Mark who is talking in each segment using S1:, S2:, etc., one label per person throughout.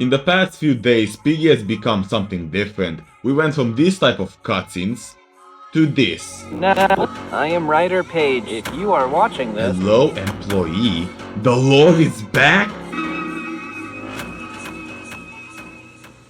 S1: In the past few days, Piggy has become something different. We went from this type of cutscenes to this.
S2: Now, I am Ryder Page. If you are watching this...
S1: Hello, employee. The lore is back?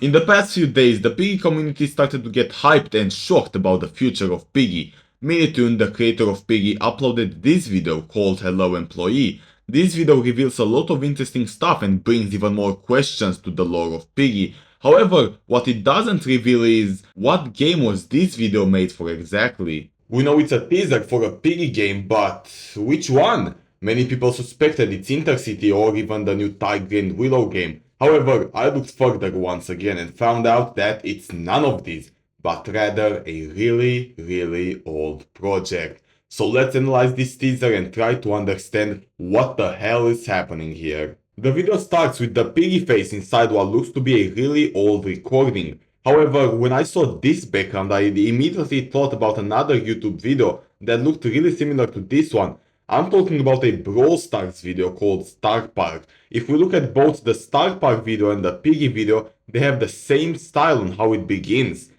S1: In the past few days, the Piggy community started to get hyped and shocked about the future of Piggy. MiniToon, the creator of Piggy, uploaded this video called Hello Employee. This video reveals a lot of interesting stuff and brings even more questions to the lore of Piggy. However, what it doesn't reveal is what game was this video made for exactly. We know it's a teaser for a Piggy game, but which one? Many people suspected it's Intercity or even the new Tiger and Willow game. However, I looked further once again and found out that it's none of these, but rather a really old project. So let's analyze this teaser and try to understand what the hell is happening here. The video starts with the Piggy face inside what looks to be a really old recording. However, when I saw this background, I immediately thought about another YouTube video that looked really similar to this one. I'm talking about a Brawl Stars video called Star Park. If we look at both the Star Park video and the Piggy video, they have the same style on how it begins.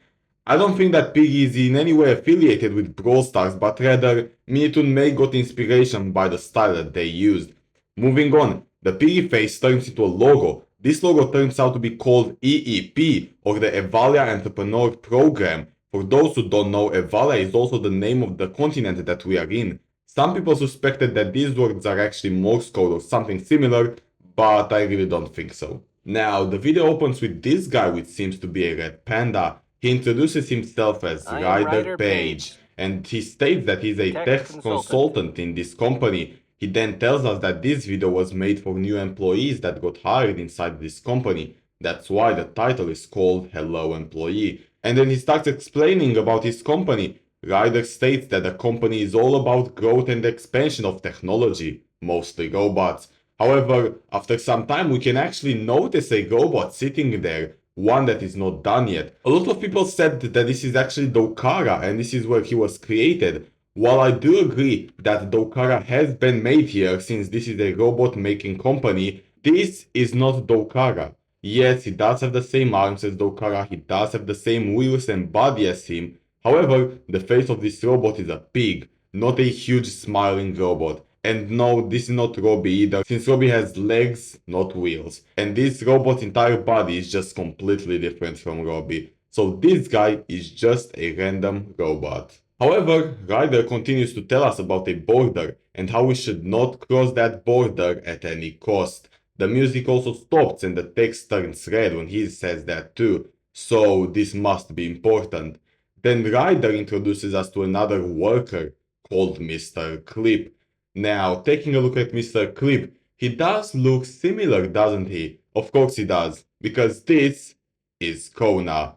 S1: I don't think that Piggy is in any way affiliated with Brawl Stars, but rather MiniToon may got inspiration by the style that they used. Moving on, the Piggy face turns into a logo. This logo turns out to be called EEP, or the Evalia Entrepreneur Program. For those who don't know, Evalia is also the name of the continent that we are in. Some people suspected that these words are actually Morse code or something similar, but I really don't think so. Now, the video opens with this guy which seems to be a red panda. He introduces himself as Ryder Page, and he states that he's a tech consultant in this company. He then tells us that this video was made for new employees that got hired inside this company. That's why the title is called Hello Employee. And then he starts explaining about his company. Ryder states that the company is all about growth and expansion of technology, mostly robots. However, after some time we can actually notice a robot sitting there, one that is not done yet. A lot of people said that this is actually Dokara and this is where he was created. While I do agree that Dokara has been made here since this is a robot making company, this is not Dokara. Yes, he does have the same arms as Dokara, he does have the same wheels and body as him. However, the face of this robot is a pig, not a huge smiling robot. And no, this is not Robbie either, since Robbie has legs, not wheels. And this robot's entire body is just completely different from Robbie. So this guy is just a random robot. However, Ryder continues to tell us about a border and how we should not cross that border at any cost. The music also stops and the text turns red when he says that too. So this must be important. Then Ryder introduces us to another worker called Mr. Clip. Now, taking a look at Mr. Clip, he does look similar, doesn't he? Of course he does, because this is Kona.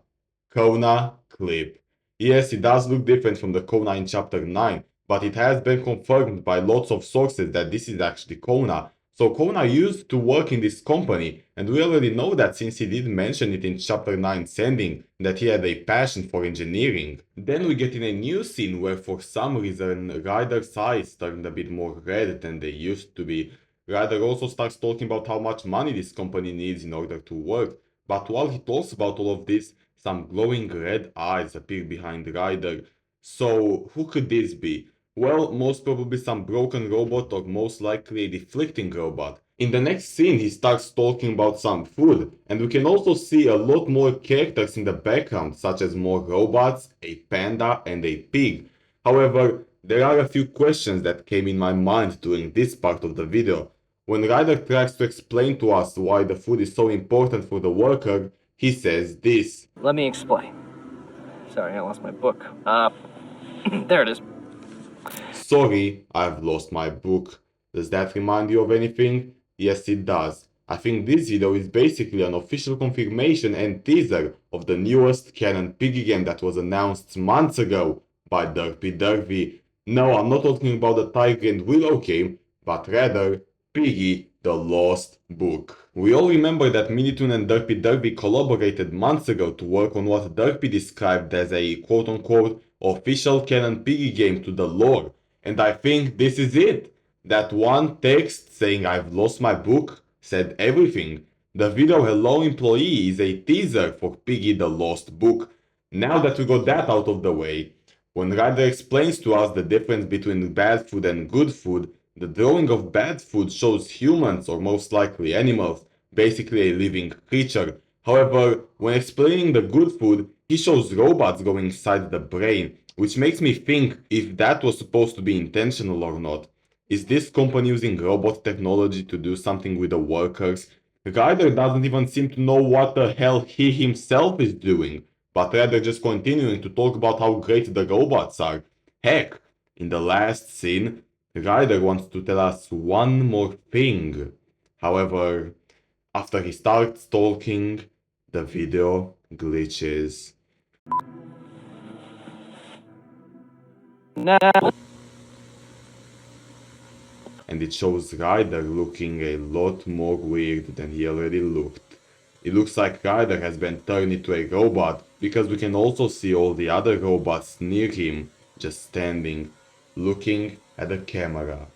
S1: Kona Clip. Yes, he does look different from the Kona in chapter 9, but it has been confirmed by lots of sources that this is actually Kona. So Kona used to work in this company, and we already know that since he did mention it in chapter 9's ending, that he had a passion for engineering. Then we get in a new scene where for some reason Ryder's eyes turned a bit more red than they used to be. Ryder also starts talking about how much money this company needs in order to work, but while he talks about all of this, some glowing red eyes appear behind Ryder. So who could this be? Well, most probably some broken robot or most likely a deflecting robot. In the next scene he starts talking about some food, and we can also see a lot more characters in the background, such as more robots, a panda and a pig. However, there are a few questions that came in my mind during this part of the video. When Ryder tries to explain to us why the food is so important for the worker, he says this.
S2: Let me explain. Sorry, I lost my book. There it is.
S1: Sorry, I've lost my book. Does that remind you of anything? Yes, it does. I think this video is basically an official confirmation and teaser of the newest canon Piggy game that was announced months ago by Derpy Derpy. No, I'm not talking about the Tiger and Willow game, but rather Piggy the Lost Book. We all remember that MiniToon and Derpy Derpy collaborated months ago to work on what Derpy described as a quote-unquote official canon Piggy game to the lore. And I think this is it. That one text saying I've lost my book said everything. The video Hello Employee is a teaser for Piggy the Lost Book. Now that we got that out of the way, when Ryder explains to us the difference between bad food and good food, the drawing of bad food shows humans, or most likely animals, basically a living creature. However, when explaining the good food, he shows robots going inside the brain, which makes me think if that was supposed to be intentional or not. Is this company using robot technology to do something with the workers? Ryder doesn't even seem to know what the hell he himself is doing, but rather just continuing to talk about how great the robots are. Heck, in the last scene, Ryder wants to tell us one more thing. However, after he starts talking, the video glitches.
S2: Now,
S1: And it shows Ryder looking a lot more weird than he already looked. It looks like Ryder has been turned into a robot, because we can also see all the other robots near him, just standing, looking at the camera.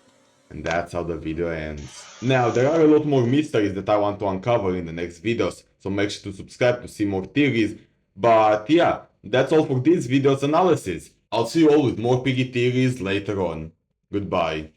S1: And that's how the video ends. Now, there are a lot more mysteries that I want to uncover in the next videos, so make sure to subscribe to see more theories. But yeah, that's all for this video's analysis. I'll see you all with more Piggy theories later on. Goodbye.